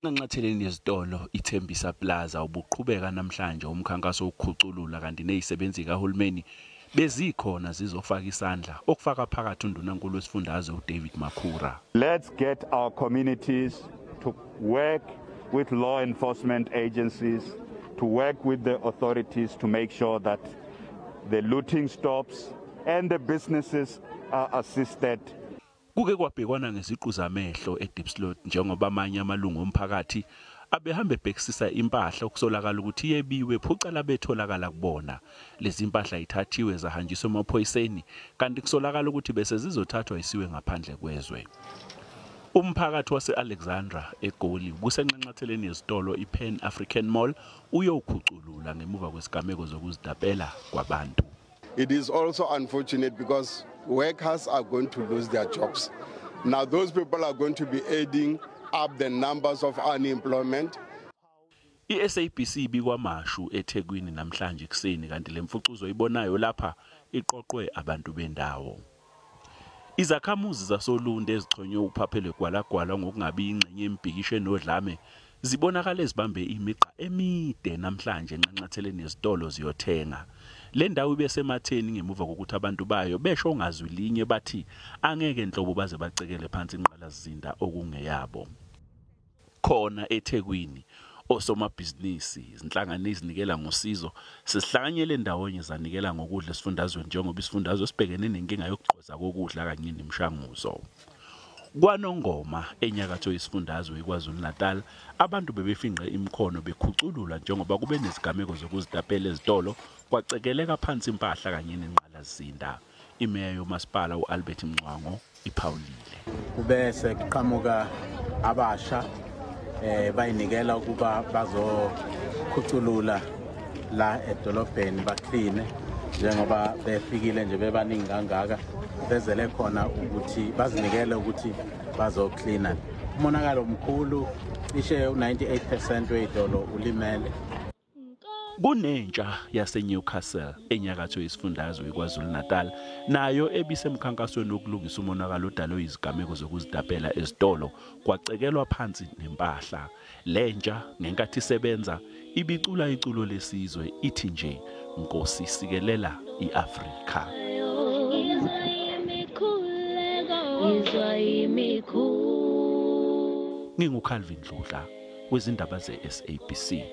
Nganxatheleni yezitolo iThembisa Plaza ubuqhubeka namhlanje umkhankaso ukukhuculula kanti nezisebenzi kahulumeni bezikhona zizofaka isandla okufaka phakathi undunankulu wesifundazwe uDavid Makhura. Let's get our communities to work with law enforcement agencies, to work with the authorities to make sure that the looting stops and the businesses are assisted. Kuke kwabhekwana ngeziqu zamehlo eDeepslot njengoba amanye amalungu omphakathi abehambe bhekisisa impahla okusolakala ukuthi yebiwe phucala betholakala kubona. Lezi impahla ithathiwe zahanjiswa emaphoyiseni kanti kusolakala ukuthi bese zizothathwa isiwe ngaphandle kwezwe. Umphakathi wase-Alexandra eGoli kusenxanxatheleni yezitolo iPan African Mall uyokhuculula ngemuva kwesigameko zokuzidabela kwabantu. It is also unfortunate because workers are going to lose their jobs. Now those people are going to be adding up the numbers of unemployment. iSABC bikwamashu eThekwini namhlanje kuseni kanti lemfucuzo ibonayo lapha iqoqwe abantu bendawo. Izakhamuzi zasolunde ezixhonywe uphaphelo gwalagwala ngokungabi ingxenye embhikisho enodlame zibonakala ezibambe imiqa emide namhlanje enxanxatheleni yezitolo ziyothenga. Le ndawo ibesematheni ngemuva kokuthi abantu bayo besho ngazwi linye bathi angeke enhlobo baze bacekele phansi inqalasizinda okungeyabo. Khona eThekwini osomabhizinisi izinhlangano ezinikela ngosizo sesihlanganyele ndawonye zanikela ngokudla esifundazweni njengoba isifundazwe sibhekene nenkinga yokugqoza kokudla kanye nemishanguzo. KwaNongoma enyakatho yesifundazwe iKwaZulu-Natal abantu bebefinqe imikhono bekhuculula njengoba kube nezigameko zokuzidapela ezitolo kwacekeleka phansi impahla kanye nenqalasizinda. Imeya yomasipala uAlbert Mncwango iphawulile. Kubese kuqhamuka abasha bayinikela ukuba bazokhuculula la edolobheni bakline njengoba befikile nje bebaningi kangaka bezele khona ukuthi bazinikele ukuthi bazoklina. Umonakalo omkhulu ishe u98% wedolo ulimele. Kunentsha yaseNewcastle enyakatho yesifundazwe iKwaZulu-Natal nayo ebisemkhankasweni wokulungisa umonakalo odalwe izigameko zokuzidapela ezitolo kwacekelwa phansi nempahla. Lentsha ngenkathi isebenza ibicula iculo lesizwe ithi nje Nkosi sikelela iAfrika. NginguCalvin Dludla wezindaba zeSABC.